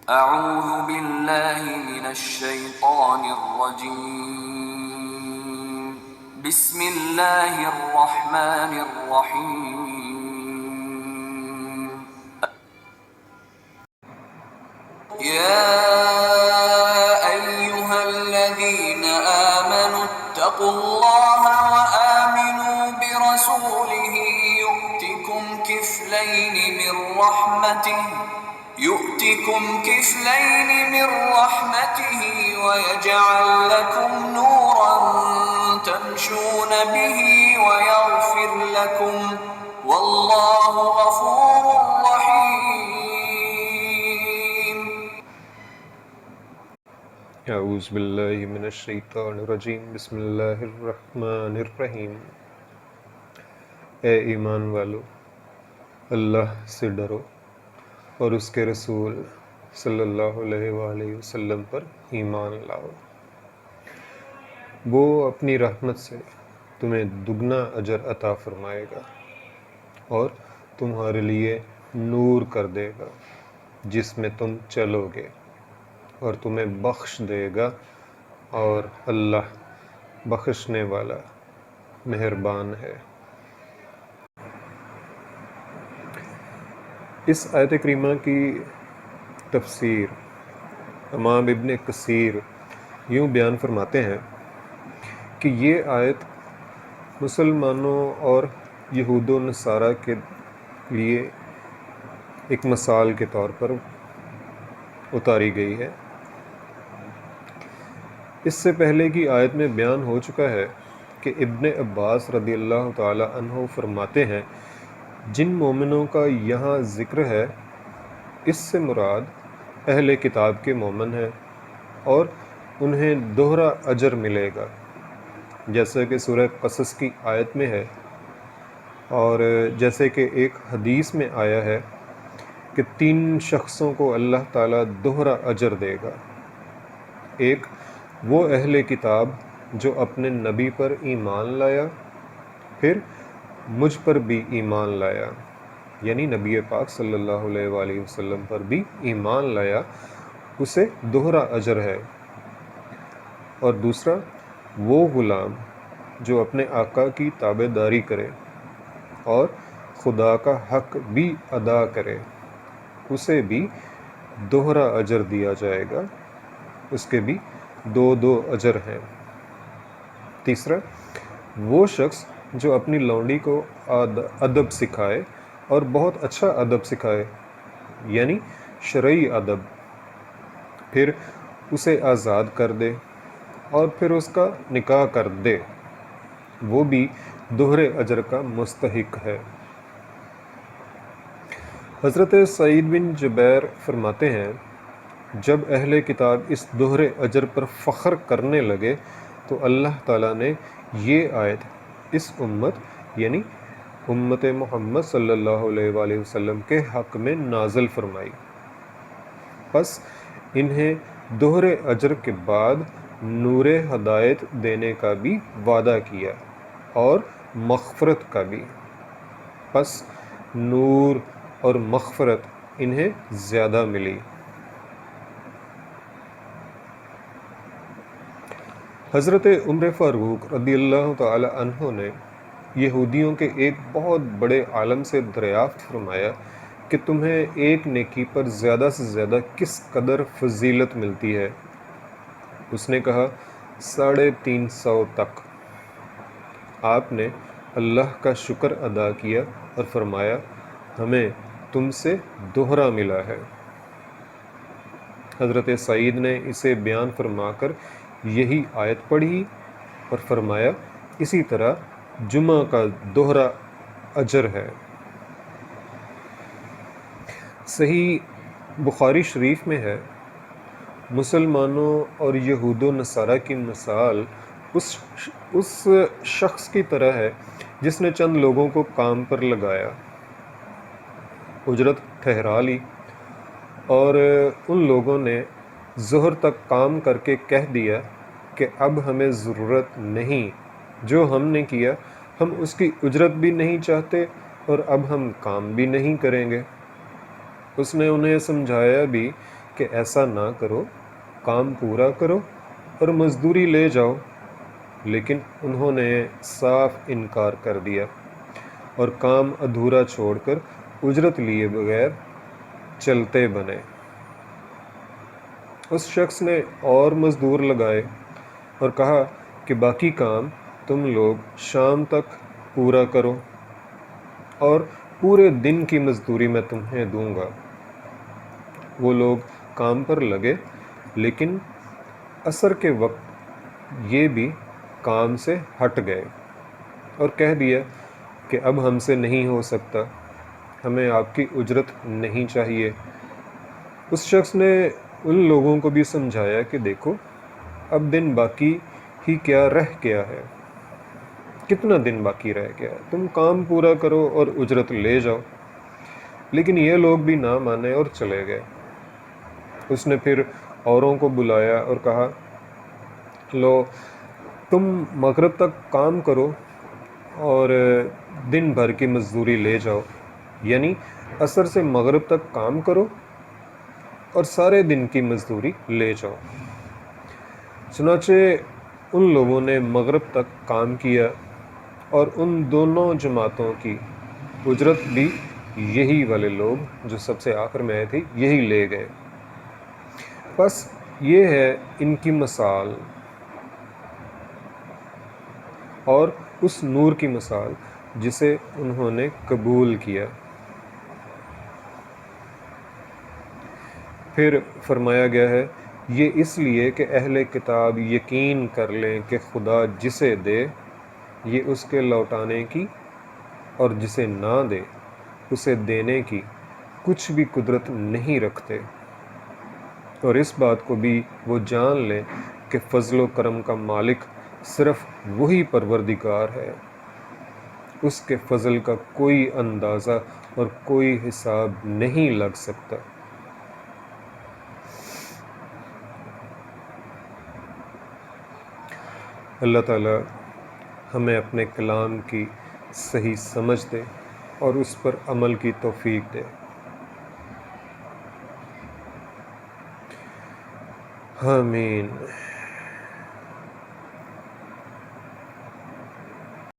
أعوذ بالله من الشيطان الرجيم بسم الله الرحمن الرحيم يا أيها الذين آمنوا اتقوا الله وآمنوا برسوله يؤتكم كفلين من رحمته ويجعل لكم نورا تمشون به ويغفر لكم والله غفور رحيم اعوذ باللہ من الشیطان الرجیم بسم اللہ الرحمن الرحیم۔ اے ایمان والو، اللہ سے ڈرو اور اس کے رسول صلی اللہ علیہ وآلہ وسلم پر ایمان لاؤ۔ وہ اپنی رحمت سے تمہیں دگنا اجر عطا فرمائے گا اور تمہارے لیے نور کر دے گا جس میں تم چلو گے، اور تمہیں بخش دے گا، اور اللہ بخشنے والا مہربان ہے۔ اس آیت کریمہ کی تفسیر امام ابن کثیر یوں بیان فرماتے ہیں کہ یہ آیت مسلمانوں اور یہود و نصارہ کے لیے ایک مثال کے طور پر اتاری گئی ہے۔ اس سے پہلے کی آیت میں بیان ہو چکا ہے کہ ابن عباس رضی اللہ تعالی عنہ فرماتے ہیں جن مومنوں کا یہاں ذکر ہے اس سے مراد اہل کتاب کے مومن ہیں اور انہیں دوہرا اجر ملے گا، جیسا کہ سورہ قصص کی آیت میں ہے، اور جیسے کہ ایک حدیث میں آیا ہے کہ 3 شخصوں کو اللہ تعالیٰ دوہرا اجر دے گا۔ ایک وہ اہل کتاب جو اپنے نبی پر ایمان لایا، پھر مجھ پر بھی ایمان لایا، یعنی نبی پاک صلی اللہ علیہ وآلہ وسلم پر بھی ایمان لایا، اسے دوہرا اجر ہے۔ اور دوسرا وہ غلام جو اپنے آقا کی تابع داری کرے اور خدا کا حق بھی ادا کرے، اسے بھی دوہرا اجر دیا جائے گا، اس کے بھی 2 اجر ہیں۔ تیسرا وہ شخص جو اپنی لونڈی کو ادب سکھائے اور بہت اچھا ادب سکھائے، یعنی شرعی ادب، پھر اسے آزاد کر دے اور پھر اس کا نکاح کر دے، وہ بھی دوہرے اجر کا مستحق ہے۔ حضرت سعید بن جبیر فرماتے ہیں جب اہل کتاب اس دوہرے اجر پر فخر کرنے لگے تو اللہ تعالیٰ نے یہ آیت اس امت یعنی امت محمد صلی اللہ علیہ وآلہ وسلم کے حق میں نازل فرمائی۔ پس انہیں دوہرے اجر کے بعد نور ہدایت دینے کا بھی وعدہ کیا اور مغفرت کا بھی، پس نور اور مغفرت انہیں زیادہ ملی۔ حضرت عمر فاروق رضی اللہ تعالی عنہ نے یہودیوں کے ایک بہت بڑے عالم سے دریافت فرمایا کہ تمہیں ایک نیکی پر زیادہ سے زیادہ کس قدر فضیلت ملتی ہے؟ اس نے کہا 350 تک۔ آپ نے اللہ کا شکر ادا کیا اور فرمایا ہمیں تم سے دوہرا ملا ہے۔ حضرت سعید نے اسے بیان فرما کر یہی آیت پڑھی اور فرمایا اسی طرح جمعہ کا دوہرا اجر ہے۔ صحیح بخاری شریف میں ہے مسلمانوں اور یہود و نصارہ کی مثال اس شخص کی طرح ہے جس نے چند لوگوں کو کام پر لگایا، اجرت ٹھہرا لی، اور ان لوگوں نے ظہر تک کام کر کے کہہ دیا کہ اب ہمیں ضرورت نہیں، جو ہم نے کیا ہم اس کی اجرت بھی نہیں چاہتے اور اب ہم کام بھی نہیں کریں گے۔ اس نے انہیں سمجھایا بھی کہ ایسا نہ کرو، کام پورا کرو اور مزدوری لے جاؤ، لیکن انہوں نے صاف انکار کر دیا اور کام ادھورا چھوڑ کر اجرت لیے بغیر چلتے بنے۔ اس شخص نے اور مزدور لگائے اور کہا کہ باقی کام تم لوگ شام تک پورا کرو اور پورے دن کی مزدوری میں تمہیں دوں گا۔ وہ لوگ کام پر لگے، لیکن عصر کے وقت یہ بھی کام سے ہٹ گئے اور کہہ دیا کہ اب ہم سے نہیں ہو سکتا، ہمیں آپ کی اجرت نہیں چاہیے۔ اس شخص نے ان لوگوں کو بھی سمجھایا کہ دیکھو، اب دن باقی ہی کیا رہ گیا ہے، کتنا دن باقی رہ گیا ہے، تم کام پورا کرو اور اجرت لے جاؤ۔ لیکن یہ لوگ بھی نہ مانے اور چلے گئے۔ اس نے پھر اوروں کو بلایا اور کہا، لو تم مغرب تک کام کرو اور دن بھر کی مزدوری لے جاؤ، یعنی عصر سے مغرب تک کام کرو اور سارے دن کی مزدوری لے جاؤ۔ چنانچہ ان لوگوں نے مغرب تک کام کیا اور ان دونوں جماعتوں کی اجرت بھی یہی والے لوگ جو سب سے آخر میں آئے تھے یہی لے گئے۔ بس یہ ہے ان کی مثال اور اس نور کی مثال جسے انہوں نے قبول کیا۔ پھر فرمایا گیا ہے، یہ اس لیے کہ اہل کتاب یقین کر لیں کہ خدا جسے دے یہ اس کے لوٹانے کی اور جسے نہ دے اسے دینے کی کچھ بھی قدرت نہیں رکھتے، اور اس بات کو بھی وہ جان لیں کہ فضل و کرم کا مالک صرف وہی پروردگار ہے، اس کے فضل کا کوئی اندازہ اور کوئی حساب نہیں لگ سکتا۔ اللہ تعالی ہمیں اپنے کلام کی صحیح سمجھ دے اور اس پر عمل کی توفیق دے۔ آمین۔